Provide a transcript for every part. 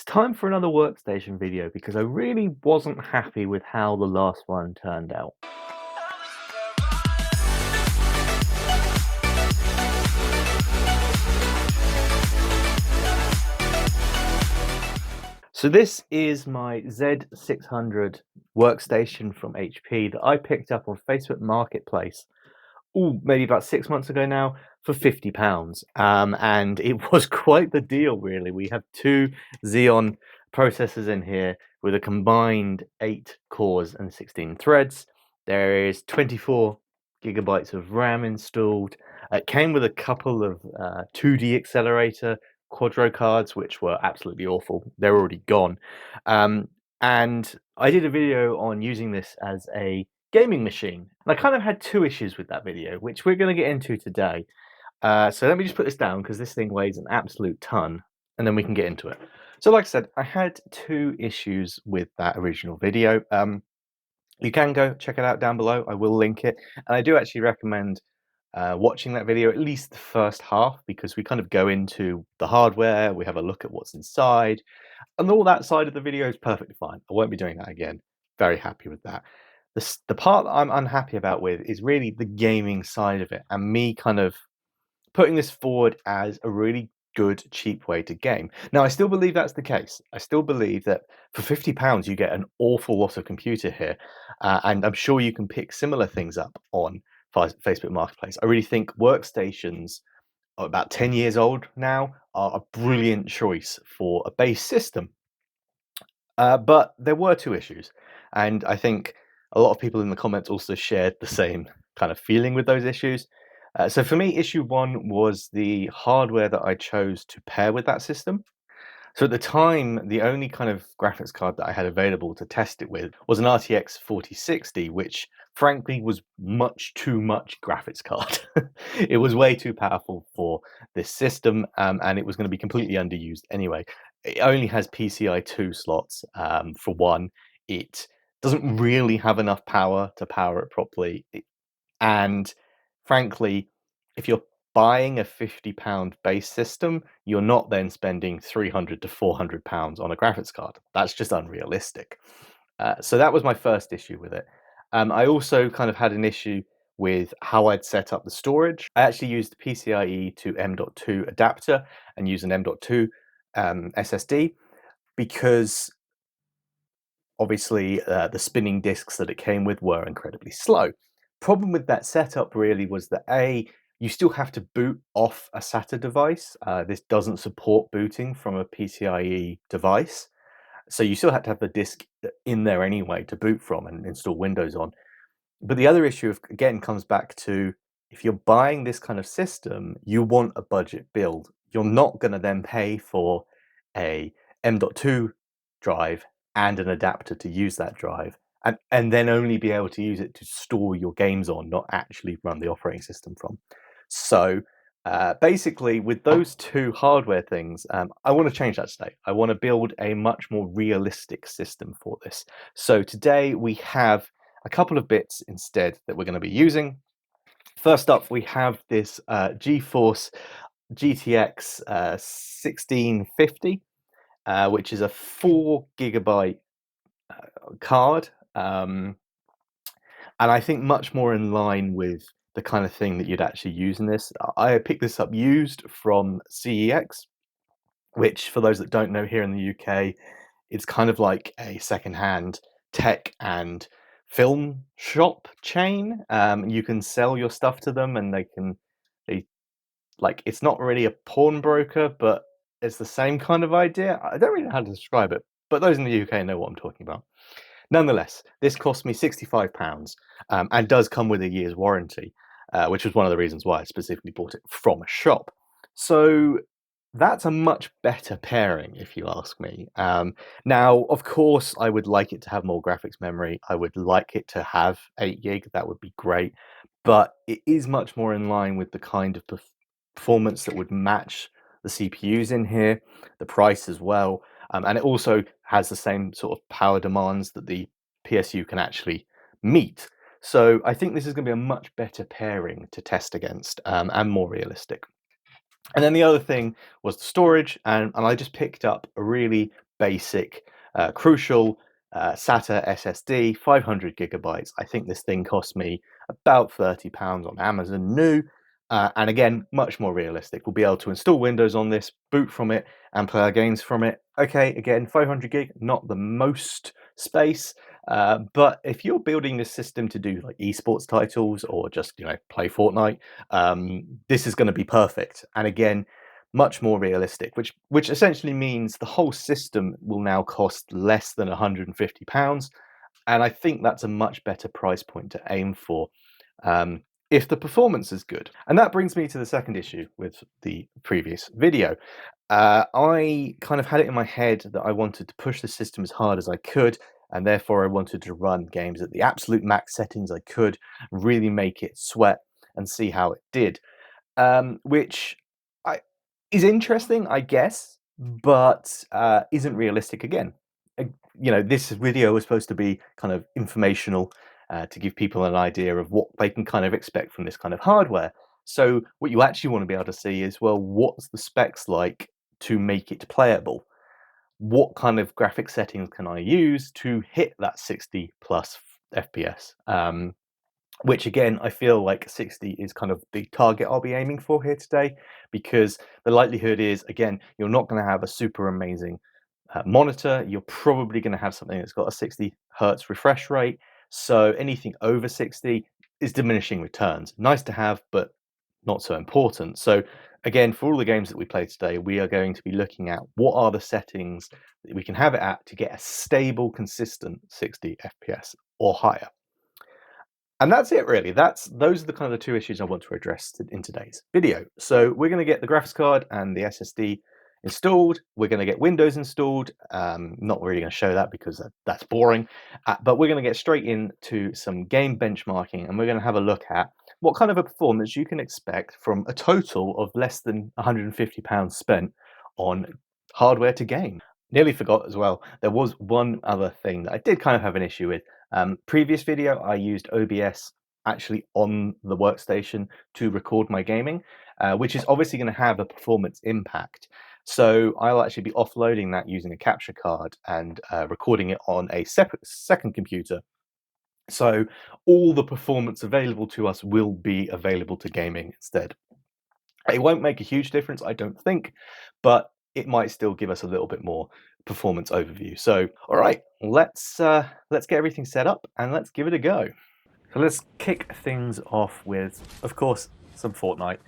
time for another workstation video because I really wasn't happy with how the last one turned out. So this is my Z600 workstation from HP that I picked up on Facebook Marketplace, maybe about 6 months ago now, for £50. And it was quite the deal, really. We have two Xeon processors in here with a combined 8 cores and 16 threads. There is 24 gigabytes of RAM installed. It came with a couple of 2D accelerator Quadro cards, which were absolutely awful. They're already gone. And I did a video on using this as a gaming machine. And I kind of had two issues with that video, which we're going to get into today. So let me just put this down because this thing weighs an absolute ton, and then we can get into it. So like I said, I had two issues with that original video. You can go check it out down below. I will link it. And I do actually recommend watching that video, at least the first half, because we kind of go into the hardware, we have a look at what's inside, and all that side of the video is perfectly fine. I won't be doing that again. Very happy with that. The part that I'm unhappy about with is really the gaming side of it, and me kind of putting this forward as a really good, cheap way to game. Now, I still believe that's the case. I still believe that for £50, you get an awful lot of computer here, and I'm sure you can pick similar things up on Facebook Marketplace. I really think workstations are about 10 years old now are a brilliant choice for a base system. But there were two issues, and I think a lot of people in the comments also shared the same kind of feeling with those issues. So for me, issue one was the hardware that I chose to pair with that system. So at the time, the only kind of graphics card that I had available to test it with was an RTX 4060, which frankly was much too much graphics card. It was way too powerful for this system, and it was going to be completely underused anyway. It only has PCI 2 slots for one. It doesn't really have enough power to power it properly. And frankly, if you're buying a £50 base system, you're not then spending £300 to £400 on a graphics card. That's just unrealistic. So that was my first issue with it. I also kind of had an issue with how I'd set up the storage. I actually used the PCIe to M.2 adapter and used an M.2 SSD because obviously the spinning disks that it came with were incredibly slow. Problem with that setup really was that you still have to boot off a SATA device. This doesn't support booting from a PCIe device. So you still had to have the disk in there anyway to boot from and install Windows on. But the other issue, again, comes back to if you're buying this kind of system, you want a budget build. You're not going to then pay for a M.2 drive and an adapter to use that drive, and then only be able to use it to store your games on, not actually run the operating system from. So basically, with those two hardware things, I want to change that today. I want to build a much more realistic system for this. So today we have a couple of bits instead that we're going to be using. First up, we have this GeForce GTX 1650, which is a 4 gigabyte card, and I think much more in line with the kind of thing that you'd actually use in this. I picked this up used from CEX, which for those that don't know, here in the UK, it's kind of like a secondhand tech and film shop chain. You can sell your stuff to them, and it's not really a pawnbroker, but it's the same kind of idea. I don't really know how to describe it, but those in the UK know what I'm talking about. Nonetheless, this cost me £65 and does come with a year's warranty, which was one of the reasons why I specifically bought it from a shop. So that's a much better pairing, if you ask me. Now, of course, I would like it to have more graphics memory. I would like it to have 8 gig. That would be great. But it is much more in line with the kind of performance that would match the CPUs in here, the price as well. And it also has the same sort of power demands that the PSU can actually meet. So I think this is going to be a much better pairing to test against, and more realistic. And then the other thing was the storage, and I just picked up a really basic, crucial SATA SSD, 500 gigabytes. I think this thing cost me about £30 on Amazon new. And again, much more realistic. We'll be able to install Windows on this, boot from it, and play our games from it. Okay, again, 500 gig, not the most space, but if you're building this system to do like esports titles or just play Fortnite, this is going to be perfect. And again, much more realistic, which essentially means the whole system will now cost less than £150, and I think that's a much better price point to aim for. If the performance is good. And that brings me to the second issue with the previous video. I kind of had it in my head that I wanted to push the system as hard as I could, and therefore I wanted to run games at the absolute max settings I could, really make it sweat and see how it did. Which is interesting, I guess, but isn't realistic again. This video was supposed to be kind of informational, to give people an idea of what they can kind of expect from this kind of hardware. So what you actually want to be able to see is, well, what's the specs like to make it playable? What kind of graphic settings can I use to hit that 60 plus FPS? Which again, I feel like 60 is kind of the target I'll be aiming for here today, because the likelihood is, again, you're not going to have a super amazing monitor. You're probably going to have something that's got a 60 hertz refresh rate. So anything over 60 is diminishing returns. Nice to have, but not so important. So again, for all the games that we play today, we are going to be looking at what are the settings that we can have it at to get a stable, consistent 60 FPS or higher. And that's it, really. Those are the kind of the two issues I want to address in today's video. So we're going to get the graphics card and the SSD installed. We're going to get Windows installed. Not really going to show that because that's boring. But we're going to get straight into some game benchmarking, and we're going to have a look at what kind of a performance you can expect from a total of less than £150 spent on hardware to game. Nearly forgot as well, there was one other thing that I did kind of have an issue with. Previous video, I used OBS actually on the workstation to record my gaming, which is obviously going to have a performance impact. So I'll actually be offloading that using a capture card and recording it on a second computer. So all the performance available to us will be available to gaming instead. It won't make a huge difference, I don't think, but it might still give us a little bit more performance overview. So, all right, let's get everything set up and let's give it a go. So let's kick things off with, of course, some Fortnite.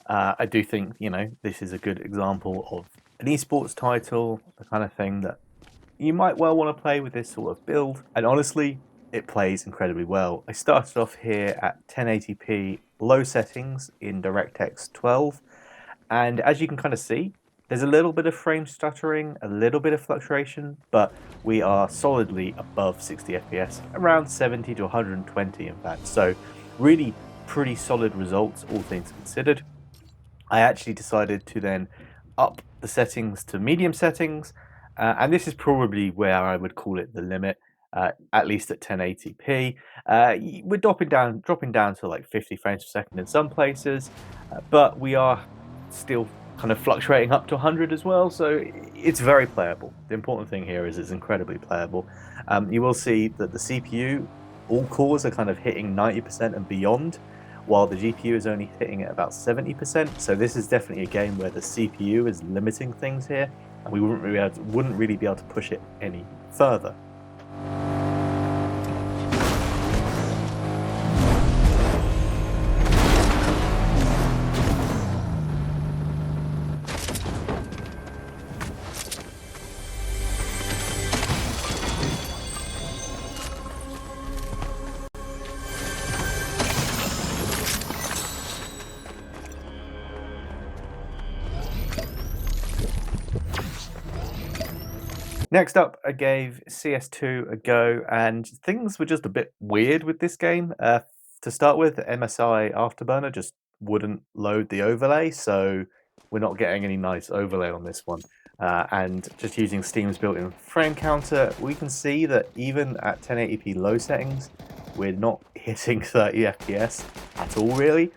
I do think, this is a good example of an esports title, the kind of thing that you might well want to play with this sort of build. And honestly, it plays incredibly well. I started off here at 1080p low settings in DirectX 12. And as you can kind of see, there's a little bit of frame stuttering, a little bit of fluctuation, but we are solidly above 60 FPS, around 70 to 120 in fact. So really pretty solid results, all things considered. I actually decided to then up the settings to medium settings, and this is probably where I would call it the limit, at least at 1080p. We're dropping down to like 50 frames per second in some places, but we are still kind of fluctuating up to 100 as well, so it's very playable. The important thing here is it's incredibly playable. You will see that the CPU, all cores are kind of hitting 90% and beyond, while the GPU is only hitting at about 70%. So this is definitely a game where the CPU is limiting things here, and we wouldn't really be able to push it any further. Next up, I gave CS2 a go, and things were just a bit weird with this game. To start with, the MSI Afterburner just wouldn't load the overlay, so we're not getting any nice overlay on this one. And just using Steam's built-in frame counter, we can see that even at 1080p low settings, we're not hitting 30 FPS at all, really.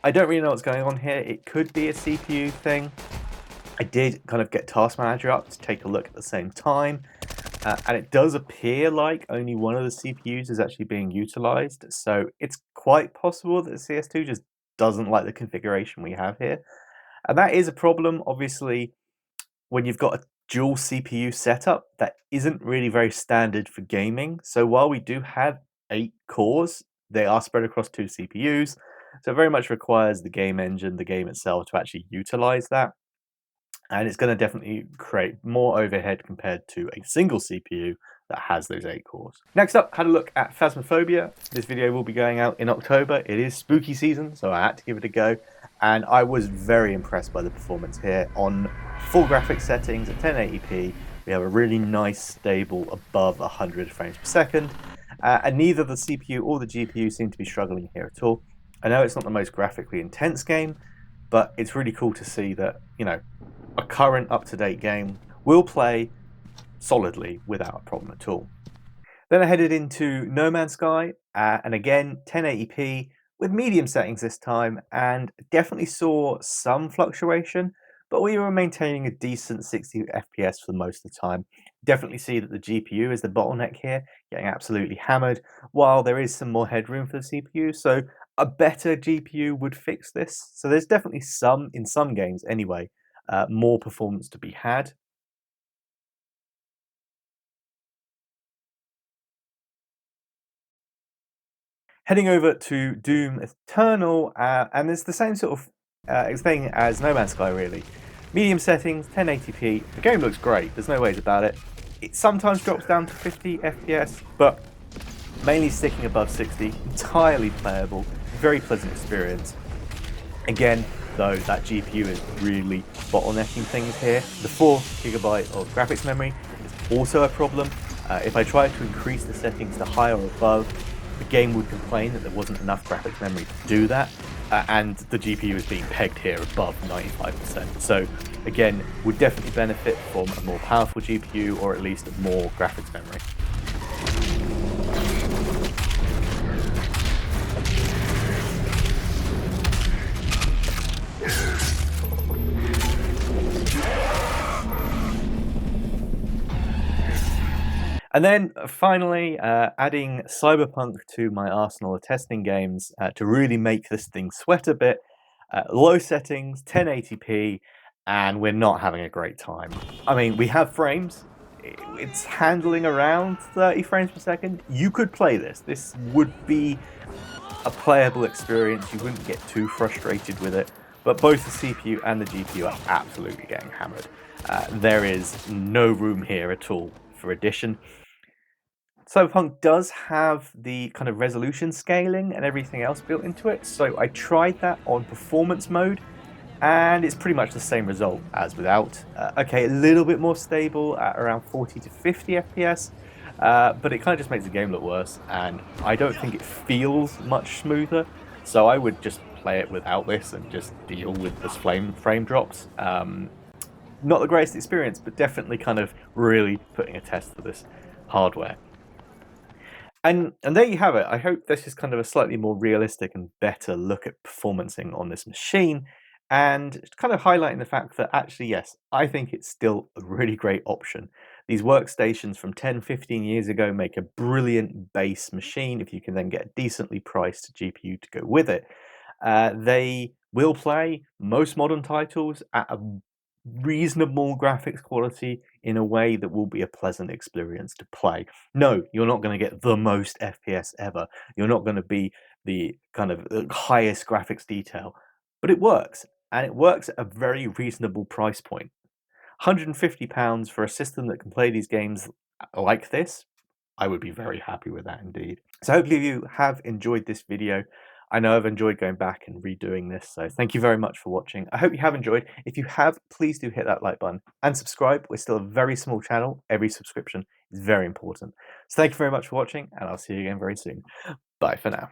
I don't really know what's going on here. It could be a CPU thing. I did kind of get Task Manager up to take a look at the same time, and it does appear like only one of the CPUs is actually being utilized, so it's quite possible that the CS2 just doesn't like the configuration we have here. And that is a problem, obviously, when you've got a dual CPU setup that isn't really very standard for gaming. So while we do have 8 cores, they are spread across 2 CPUs. So it very much requires the game engine, the game itself, to actually utilize that. And it's going to definitely create more overhead compared to a single CPU that has those 8 cores. Next up, had a look at Phasmophobia. This video will be going out in October. It is spooky season, so I had to give it a go. And I was very impressed by the performance here. On full graphics settings at 1080p, we have a really nice, stable, above 100 frames per second. And neither the CPU or the GPU seem to be struggling here at all. I know it's not the most graphically intense game, but it's really cool to see that, you know, a current up-to-date game will play solidly without a problem at all. Then I headed into No Man's Sky, and again 1080p with medium settings this time, and definitely saw some fluctuation, but we were maintaining a decent 60 FPS for most of the time. Definitely see that the GPU is the bottleneck here, getting absolutely hammered, while there is some more headroom for the CPU, so a better GPU would fix this. So there's definitely some, in some games anyway, more performance to be had. Heading over to Doom Eternal, and it's the same sort of thing as No Man's Sky, really. Medium settings, 1080p. The game looks great, there's no ways about it. It sometimes drops down to 50 FPS, but mainly sticking above 60. Entirely playable, very pleasant experience. Again, though, that GPU is really bottlenecking things here. The 4GB of graphics memory is also a problem. If I try to increase the settings to high or above, the game would complain that there wasn't enough graphics memory to do that, and the GPU is being pegged here above 95%. So again, would definitely benefit from a more powerful GPU, or at least more graphics memory. And then finally, adding Cyberpunk to my arsenal of testing games to really make this thing sweat a bit. Low settings, 1080p, and we're not having a great time. I mean, we have frames. It's handling around 30 frames per second. You could play this. This would be a playable experience. You wouldn't get too frustrated with it. But both the CPU and the GPU are absolutely getting hammered. There is no room here at all for addition. Cyberpunk does have the kind of resolution scaling and everything else built into it, so I tried that on performance mode, and it's pretty much the same result as without. Okay, a little bit more stable at around 40 to 50 FPS, but it kind of just makes the game look worse, and I don't think it feels much smoother, so I would just play it without this and just deal with the frame drops. Not the greatest experience, but definitely kind of really putting a test to this hardware. And there you have it. I hope this is kind of a slightly more realistic and better look at performancing on this machine, and kind of highlighting the fact that actually, yes, I think it's still a really great option. These workstations from 10, 15 years ago make a brilliant base machine if you can then get a decently priced GPU to go with it. They will play most modern titles at a reasonable graphics quality in a way that will be a pleasant experience to play. No, you're not going to get the most FPS ever. You're not going to be the kind of highest graphics detail, but it works, and it works at a very reasonable price point. £150 for a system that can play these games like this, I would be very happy with that indeed. So hopefully you have enjoyed this video. I know I've enjoyed going back and redoing this, so thank you very much for watching. I hope you have enjoyed. If you have, please do hit that like button and subscribe. We're still a very small channel. Every subscription is very important. So thank you very much for watching, and I'll see you again very soon. Bye for now.